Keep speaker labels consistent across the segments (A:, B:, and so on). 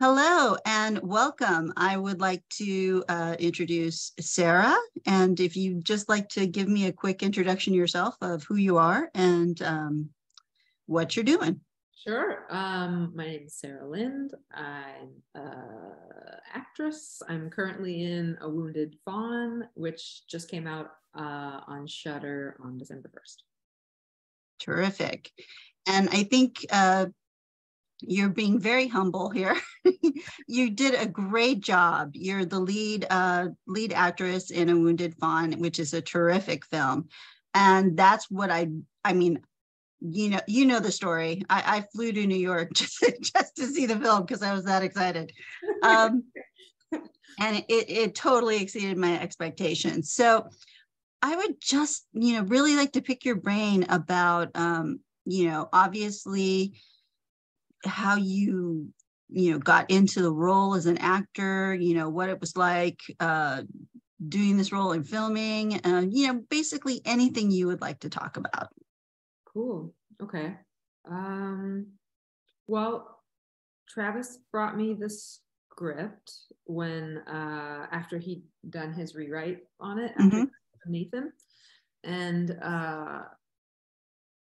A: Hello and welcome. I would like to introduce Sarah, and if you'd just like to give me a quick introduction yourself of who you are and what you're doing.
B: Sure. My name is Sarah Lind. I'm an actress. I'm currently in A Wounded Fawn, which just came out on Shudder on December 1st.
A: Terrific. And I think you're being very humble here. You did a great job. You're the lead actress in A Wounded Fawn, which is a terrific film. And that's what I mean, you know the story. I flew to New York just to see the film because I was that excited. And it totally exceeded my expectations. So I would just, really like to pick your brain about, obviously how you got into the role as an actor, what it was like doing this role in filming, basically anything you would like to talk about.
B: Cool. Okay. Well, Travis brought me the script when after he'd done his rewrite on it after Nathan, and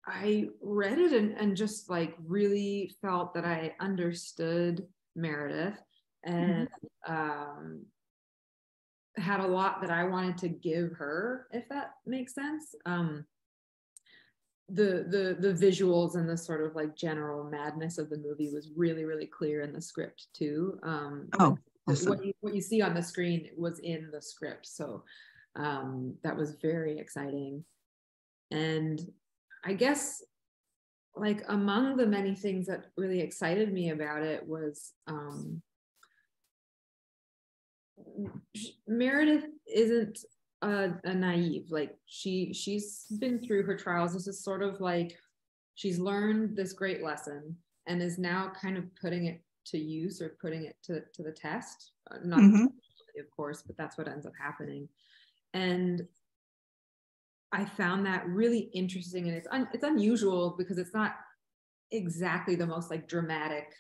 B: I read it and just like really felt that I understood Meredith and had a lot that I wanted to give her, if that makes sense. The visuals and the sort of like general madness of the movie was really, really clear in the script too.
A: Awesome.
B: What you see on the screen was in the script. So that was very exciting. And I guess like among the many things that really excited me about it was Meredith isn't a naive, like she's been through her trials. This is sort of like she's learned this great lesson and is now kind of putting it to use or putting it to the test. Not of course, but that's what ends up happening. And I found that really interesting, and it's unusual because it's not exactly the most like dramatic.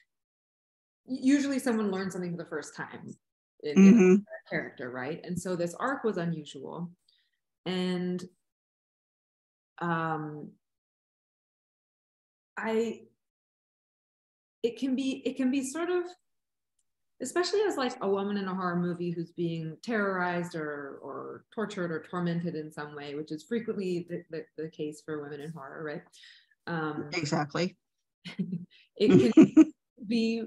B: Usually someone learns something for the first time in a character, right? And so this arc was unusual, and it can be sort of, especially as like a woman in a horror movie who's being terrorized or tortured or tormented in some way, which is frequently the case for women in horror, right?
A: Exactly.
B: It can be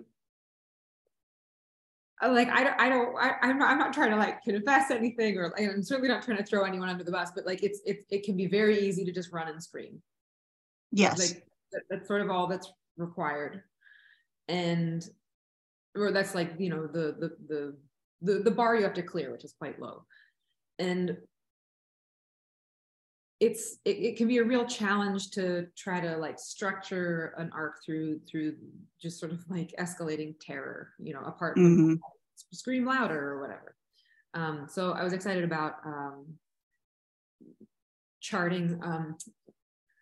B: like I'm not trying to like confess anything, or I'm certainly not trying to throw anyone under the bus, but like it can be very easy to just run and scream.
A: Yes,
B: like that's sort of all that's required, and or that's like the bar you have to clear, which is quite low. And it can be a real challenge to try to like structure an arc through just sort of like escalating terror, apart from scream louder or whatever. So I was excited about charting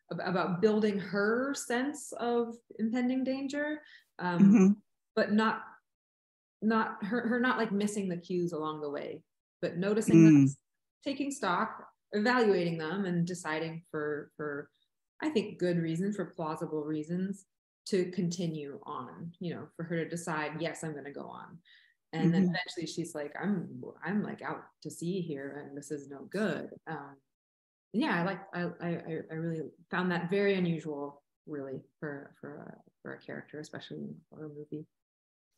B: about building her sense of impending danger, but not her not like missing the cues along the way, but noticing them, taking stock, evaluating them, and deciding for I think good reasons, for plausible reasons, to continue on, for her to decide, yes, I'm going to go on. And then eventually she's like, I'm like out to sea here and this is no good. Yeah, I really found that very unusual, really, for a character, especially in a horror movie.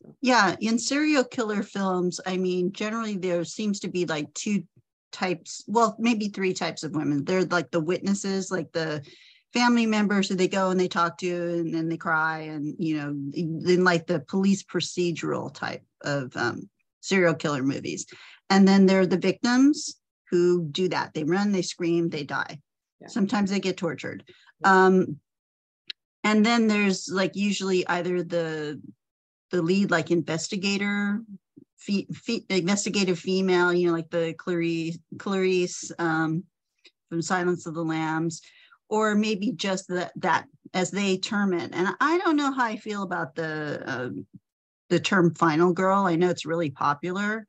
B: So.
A: Yeah, in serial killer films, I mean, generally there seems to be like two types, well, maybe three types of women. They're like the witnesses, like the family members who they go and they talk to and then they cry, and then like the police procedural type of serial killer movies. And then there are the victims who do that. They run, they scream, they die. Yeah. Sometimes they get tortured. Yeah. And then there's like usually either the lead, like investigative female, like the Clarice from Silence of the Lambs, or maybe just that as they term it. And I don't know how I feel about the the term final girl. I know it's really popular,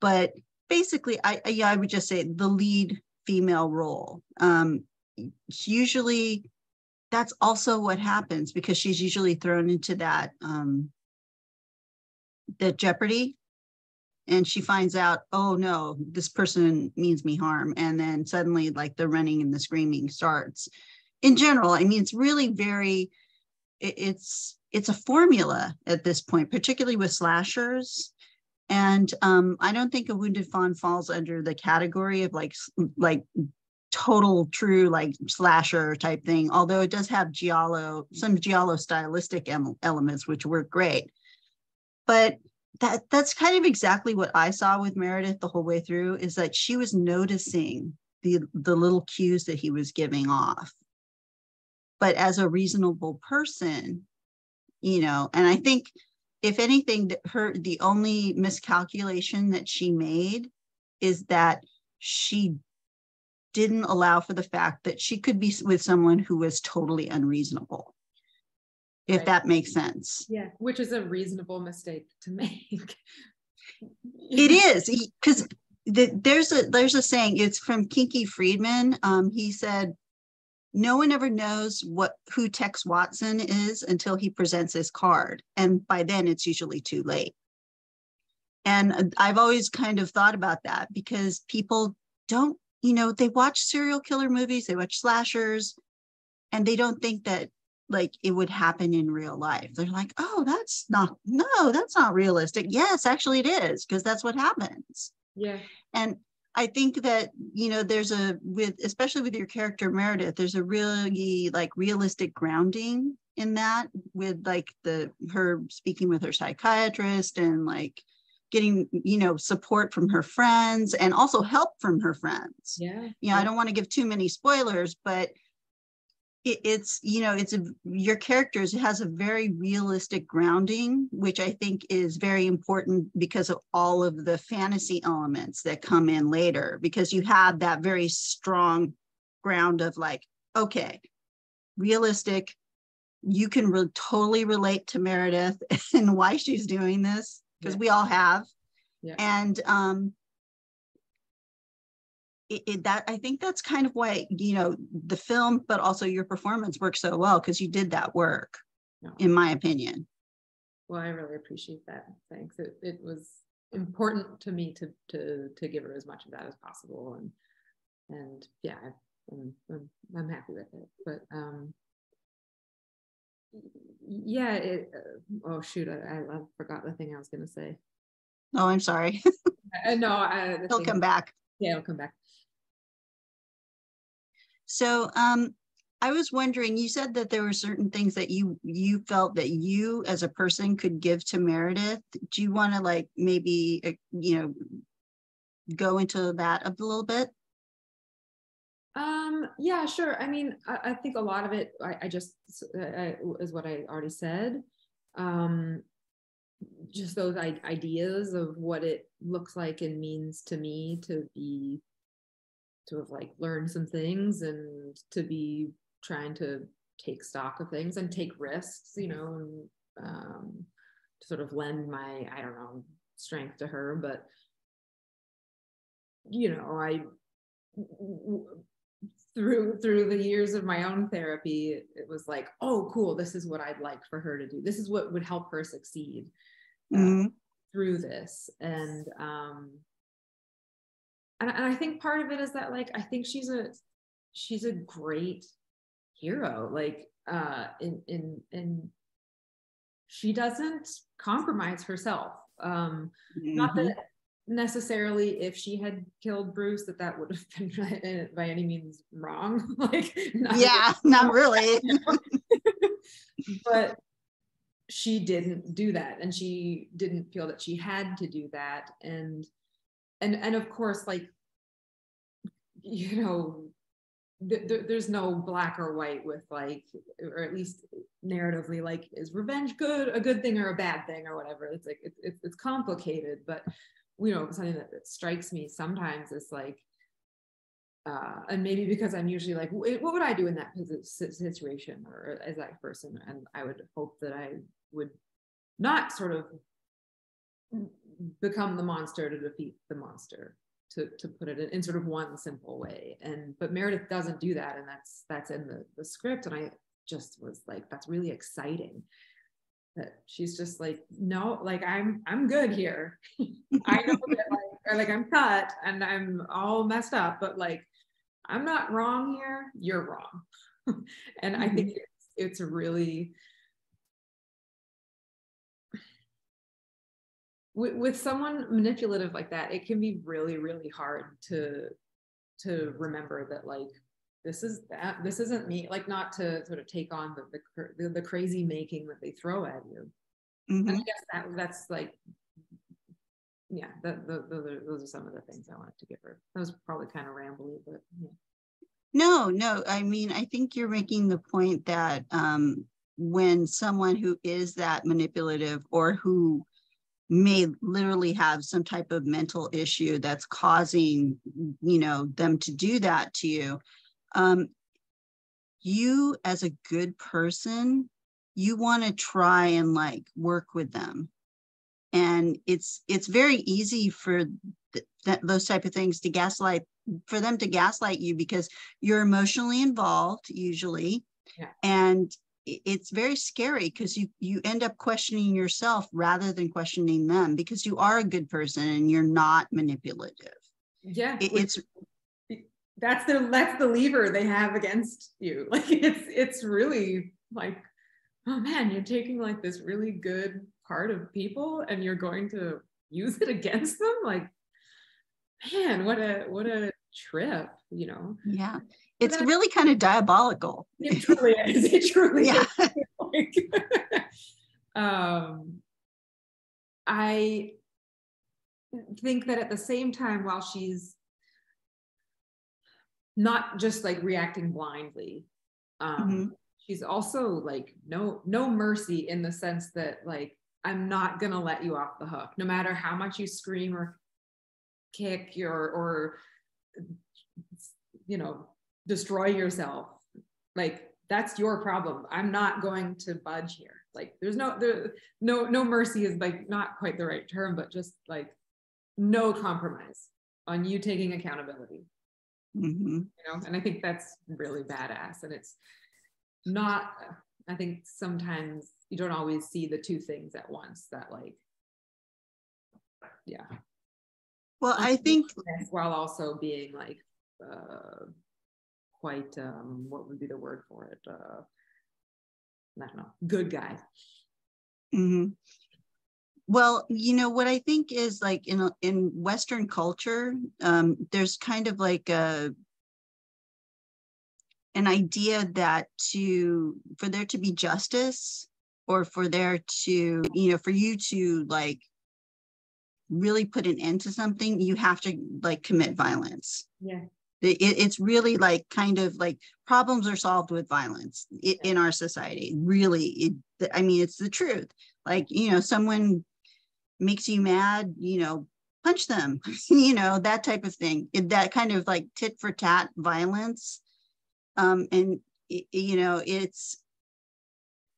A: but basically I would just say the lead female role. Usually that's also what happens, because she's usually thrown into that jeopardy, and she finds out, oh no, this person means me harm, and then suddenly like the running and the screaming starts. In general, I mean, it's really very, it's a formula at this point, particularly with slashers. And I don't think A Wounded Fawn falls under the category of like total true like slasher type thing, although it does have some giallo stylistic elements which work great. But that's kind of exactly what I saw with Meredith the whole way through, is that she was noticing the little cues that he was giving off. But as a reasonable person, and I think if anything, the only miscalculation that she made is that she didn't allow for the fact that she could be with someone who was totally unreasonable, if that makes sense.
B: Yeah, which is a reasonable mistake to make.
A: It is, because there's a saying, it's from Kinky Friedman. He said, no one ever knows who Tex Watson is until he presents his card. And by then it's usually too late. And I've always kind of thought about that, because people don't, they watch serial killer movies, they watch slashers, and they don't think that like it would happen in real life. They're like, oh, that's not realistic. Yes, actually it is, because that's what happens.
B: Yeah. And
A: I think that, there's especially with your character Meredith, there's a really like realistic grounding in that, with like her speaking with her psychiatrist and like getting, support from her friends and also help from her friends.
B: Yeah.
A: I don't want to give too many spoilers, but your characters has a very realistic grounding, which I think is very important because of all of the fantasy elements that come in later, because you have that very strong ground of like, okay, realistic, you can totally relate to Meredith and why she's doing this, because we all have. Yeah. And that I think that's kind of why the film, but also your performance works so well, because you did that work, in my opinion.
B: Well, I really appreciate that. Thanks. It was important to me to give her as much of that as possible, and yeah, I'm happy with it. But yeah, oh shoot, I forgot the thing I was gonna say.
A: Oh, I'm sorry.
B: No,
A: he'll come back.
B: Yeah, he'll come back.
A: So I was wondering, you said that there were certain things that you felt that you as a person could give to Meredith. Do you want to like maybe, go into that a little bit?
B: Yeah, sure. I mean, I think a lot of it, I just is what I already said. Just those ideas of what it looks like and means to me to have like learned some things and to be trying to take stock of things and take risks, and to sort of lend my, I don't know, strength to her. But, through the years of my own therapy, it was like, oh, cool, this is what I'd like for her to do. This is what would help her succeed through this. And I think part of it is that, like, I think she's a great hero. Like, in she doesn't compromise herself. Not that necessarily if she had killed Bruce that would have been by any means wrong. Like,
A: not really.
B: But she didn't do that, and she didn't feel that she had to do that. And of course, like, there's no black or white with, like, or at least narratively, like, is revenge a good thing or a bad thing or whatever. It's like it's complicated. But something that strikes me sometimes is like, and maybe because I'm usually like, what would I do in that situation or as that person? And I would hope that I would not sort of become the monster to defeat the monster, to put it in sort of one simple way. But Meredith doesn't do that, and that's in the script. And I just was like, that's really exciting, that she's just like, no, like I'm good here. I know that like I'm cut and I'm all messed up, but like I'm not wrong here, you're wrong. And I think it's really, with someone manipulative like that, it can be really, really hard to remember that like this isn't me, like not to sort of take on the crazy making that they throw at you. And I guess that's like, yeah, those are some of the things I wanted to give her. That was probably kind of rambly, but yeah.
A: No, I mean, I think you're making the point that when someone who is that manipulative, or who may literally have some type of mental issue that's causing, them to do that to you, you as a good person, you want to try and like work with them. And it's very easy for those type of things to gaslight you, because you're emotionally involved usually.
B: Yeah.
A: And it's very scary, because you end up questioning yourself rather than questioning them, because you are a good person and you're not manipulative.
B: Yeah, that's the lever they have against you. Like it's really like, oh man, you're taking like this really good part of people and you're going to use it against them. Like, man, what a trip,
A: Yeah, it's really kind of diabolical.
B: It truly is. It truly
A: is.
B: Like, I think that at the same time, while she's not just like reacting blindly, she's also like no mercy, in the sense that like, I'm not gonna let you off the hook, no matter how much you scream or kick or destroy yourself. Like, that's your problem. I'm not going to budge here. Like, there's no mercy is like not quite the right term, but just like no compromise on you taking accountability. And I think that's really badass. And it's not, I think sometimes you don't always see the two things at once, that like, yeah.
A: Well, I think
B: while also being like quite what would be the word for it? I don't know, good guy.
A: Well, what I think is like in Western culture, there's kind of like an idea that for there to be justice, or for there to, for you to like really put an end to something, you have to like commit violence.
B: Yeah.
A: It's really like kind of like problems are solved with violence in our society. Really, it's the truth. Like, someone makes you mad, punch them, that type of thing. That kind of like tit for tat violence. And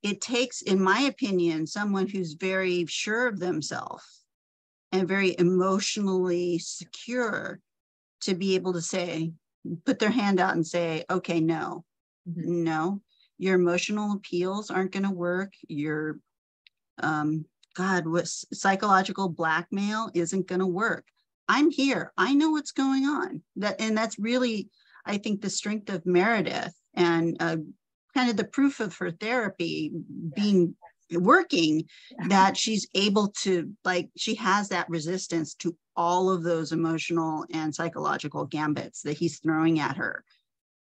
A: it takes, in my opinion, someone who's very sure of themselves and very emotionally secure to be able to say, put their hand out and say, okay, no, your emotional appeals aren't going to work. Your, psychological blackmail isn't going to work. I'm here. I know what's going on. That's really, I think, the strength of Meredith, and kind of the proof of her therapy working, that she's able to, like, she has that resistance to all of those emotional and psychological gambits that he's throwing at her,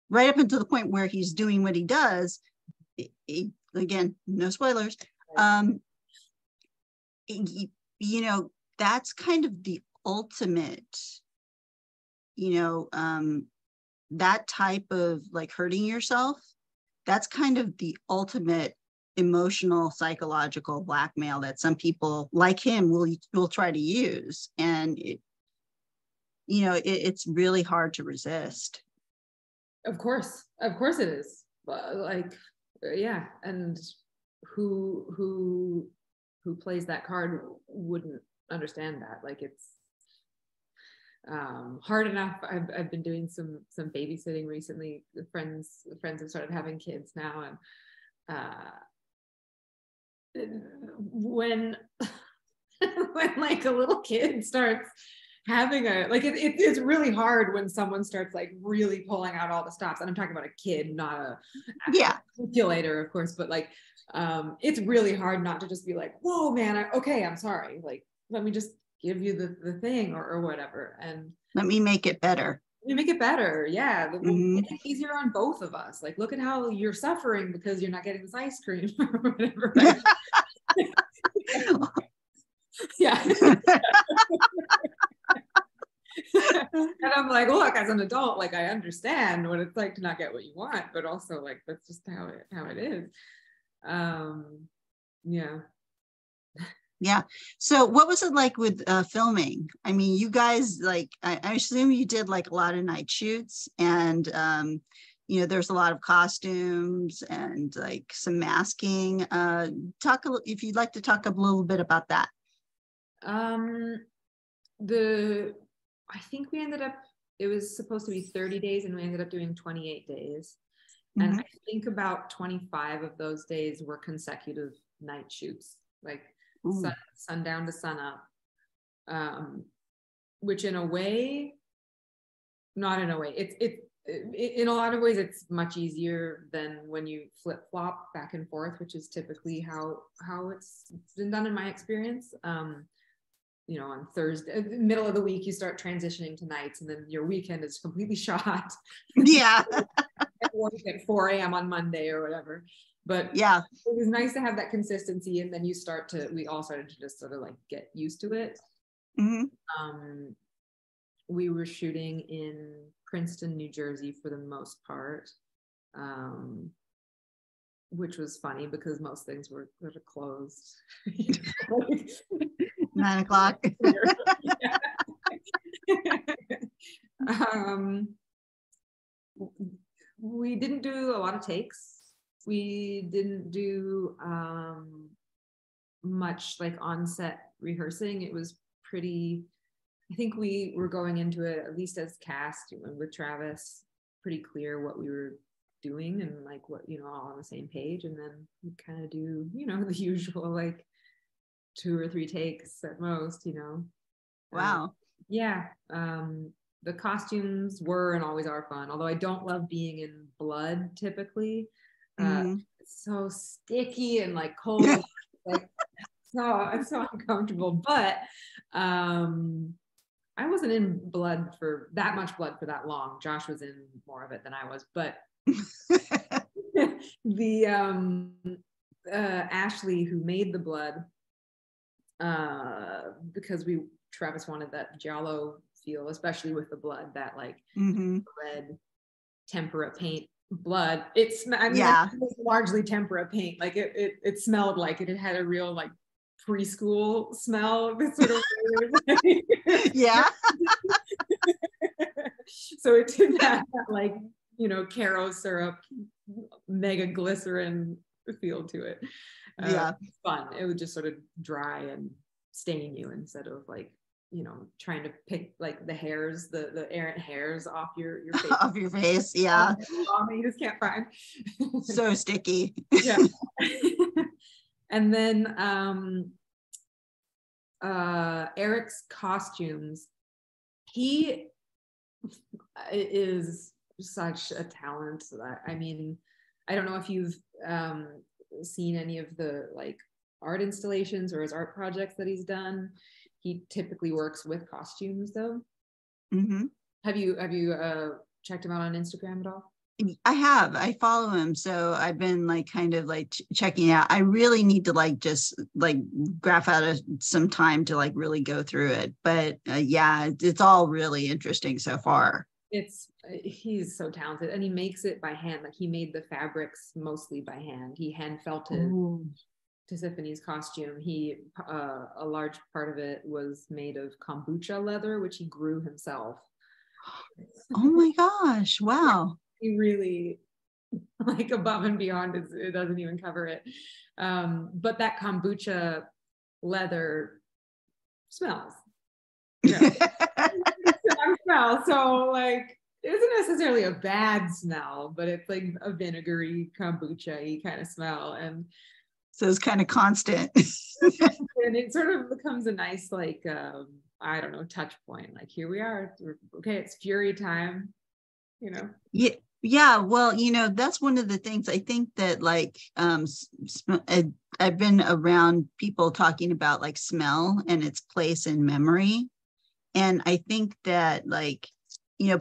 A: right up until the point where he's doing what he does. Again, no spoilers. That's kind of the ultimate, that type of like hurting yourself. That's kind of the ultimate emotional, psychological blackmail that some people like him will try to use. And it's really hard to resist.
B: Of course it is. Like, yeah. And who who plays that card wouldn't understand that. Like it's hard enough. I've been doing some babysitting recently. The friends have started having kids now, and when when like a little kid starts having it's really hard when someone starts like really pulling out all the stops. And I'm talking about a kid, not a manipulator, of course, but like it's really hard not to just be like, whoa man, I'm sorry, like let me just give you the thing or whatever, and
A: let me make it better.
B: Yeah. Make it easier on both of us. Like, look at how you're suffering because you're not getting this ice cream or whatever. Right? Yeah. And I'm like, look, as an adult, like I understand what it's like to not get what you want, but also like that's just how it is.
A: Yeah. So what was it like with filming? I mean, you guys, like, I assume you did like a lot of night shoots, and there's a lot of costumes and like some masking. If you'd like to talk a little bit about that.
B: I think we ended up, it was supposed to be 30 days and we ended up doing 28 days. Mm-hmm. And I think about 25 of those days were consecutive night shoots, like sundown to sunup, which in a way, not in a way, in a lot of ways, it's much easier than when you flip flop back and forth, which is typically how it's been done in my experience. On Thursday, middle of the week, you start transitioning to nights, and then your weekend is completely shot.
A: Yeah.
B: At 4 a.m. on Monday or whatever. But
A: yeah,
B: it was nice to have that consistency, and then we all started to just sort of like get used to it. Mm-hmm. We were shooting in Princeton, New Jersey for the most part, which was funny because most things were sort of closed.
A: 9 o'clock.
B: We didn't do a lot of takes. We didn't do much like on-set rehearsing. It was pretty, I think we were going into it, at least as cast with Travis, pretty clear what we were doing and like what, all on the same page. And then we kind of do, the usual like 2 or 3 takes at most,
A: Wow.
B: The costumes were and always are fun, although I don't love being in blood typically. It's so sticky and like cold. Like it's so uncomfortable. But I wasn't in blood for that much blood for that long. Josh was in more of it than I was, but the Ashley, who made the blood, because Travis wanted that giallo feel, especially with the blood, that like red tempera paint blood. It was largely tempera paint. Like it smelled like it had a real like preschool smell. This sort of weird.
A: Yeah.
B: So it didn't have that like Caro syrup, mega glycerin feel to it.
A: Yeah,
B: fun. It would just sort of dry and stain you instead of like trying to pick like the hairs, the errant hairs off your face.
A: Off your face. Yeah.
B: You just can't find.
A: So sticky.
B: Yeah. And then Eric's costumes, he is such a talent. I mean, I don't know if you've seen any of the like art installations or his art projects that he's done. He typically works with costumes though. Have you checked him out on Instagram at all?
A: I have. I follow him, so I've been like kind of like checking out. I really need to like just like graph out some time to like really go through it. But it's all really interesting so far.
B: He's so talented, and he makes it by hand. Like he made the fabrics mostly by hand. He hand felted Tisiphane's costume. A large part of it was made of kombucha leather, which he grew himself.
A: Oh my gosh! Wow.
B: He really like above and beyond. It doesn't even cover it. But that kombucha leather smells. Yeah. Smell. So like it isn't necessarily a bad smell, but it's like a vinegary kombucha-y kind of smell. And
A: so it's kind of constant.
B: and it sort of becomes a nice like I don't know, touch point. Like here we are. Okay, it's Fury time, you know.
A: Yeah, well, that's one of the things I think that like I've been around people talking about like smell and its place in memory. And I think that like,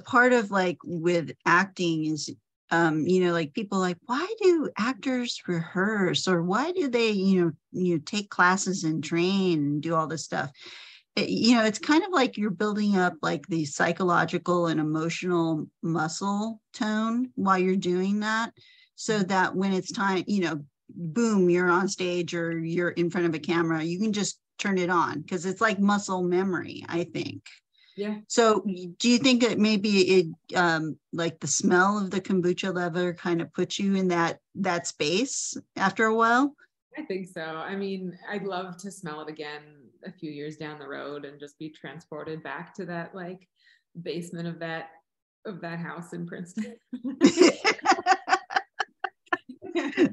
A: part of like with acting is, like people like, why do actors rehearse, or why do they, take classes and train and do all this stuff? It's kind of like you're building up like the psychological and emotional muscle tone while you're doing that, so that when it's time, boom, you're on stage or you're in front of a camera, you can just turn it on, because it's like muscle memory, I think.
B: Yeah.
A: So do you think that maybe it like the smell of the kombucha leather kind of puts you in that space after a while?
B: I think so. I mean, I'd love to smell it again a few years down the road and just be transported back to that like basement of that house in Princeton.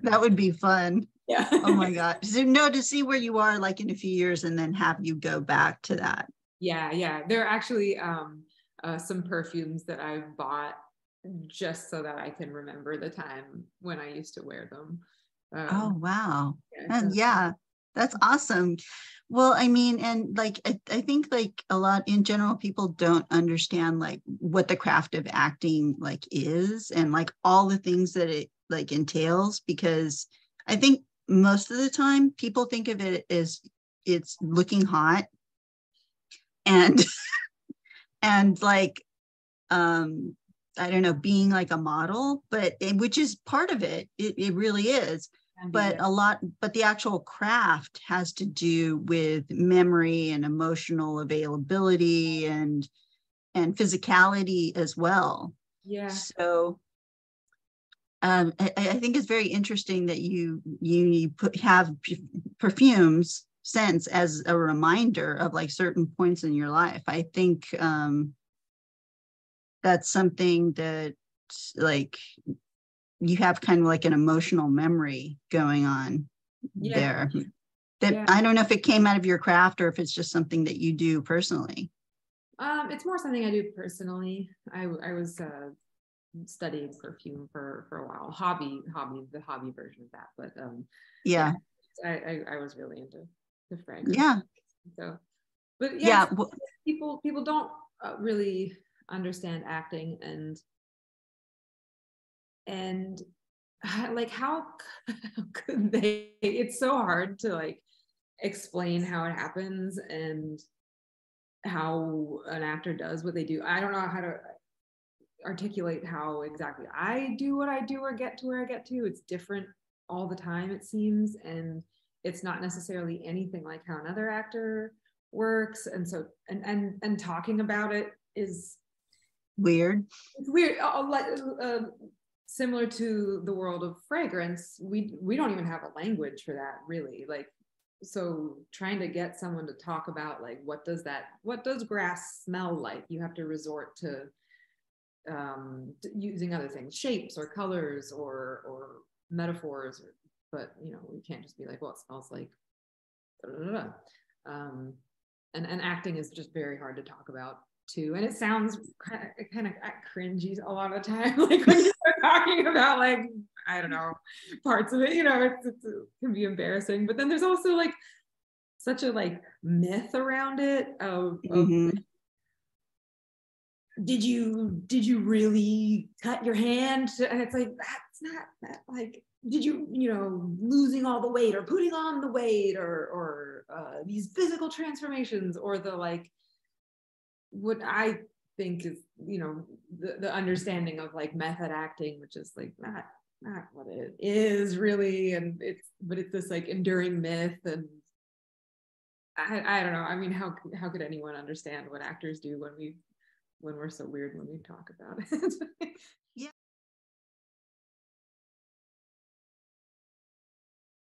A: That would be fun.
B: Yeah.
A: Oh my God. So no, to see where you are like in a few years and then have you go back to that.
B: Yeah. There are actually some perfumes that I've bought just so that I can remember the time when I used to wear them.
A: Oh, wow.
B: So.
A: Yeah, that's awesome. Well, I mean, and like, I think like a lot in general, people don't understand like what the craft of acting like is, and like all the things that it like entails, because I think most of the time people think of it as it's looking hot and and like I don't know, being like a model, but which is part of it. It really is. But the actual craft has to do with memory and emotional availability and physicality as well.
B: Yeah.
A: So I think it's very interesting that you have perfumes, scents as a reminder of like certain points in your life. I think that's something that like you have kind of like an emotional memory going on there. That I don't know if it came out of your craft or if it's just something that you do personally.
B: It's more something I do personally. I was studying perfume for a while, the hobby version of that. But I was really into the fragrance.
A: Yeah.
B: So, but yeah, people don't really understand acting and like how could they? It's so hard to like explain how it happens and how an actor does what they do. I don't know how to articulate how exactly I do what I do or get to where I get to. It's different all the time, it seems, and it's not necessarily anything like how another actor works. And so and talking about it is
A: weird.
B: It's weird. Similar to the world of fragrance, we don't even have a language for that, really. Like, so trying to get someone to talk about like what does grass smell like, you have to resort to using other things, shapes or colors or metaphors, but we can't just be like, well, it smells like and acting is just very hard to talk about too, and it sounds kind of cringy a lot of the time, like when you start talking about like, I don't know, parts of it, it can be embarrassing. But then there's also like such a like myth around it of did you really cut your hand? And it's like, that's not that, like, did you losing all the weight or putting on the weight or these physical transformations, or the like what I think is the understanding of like method acting, which is like not what it is really, and it's this like enduring myth. And I don't know, I mean, how could anyone understand what actors do when we're so weird when we talk about it?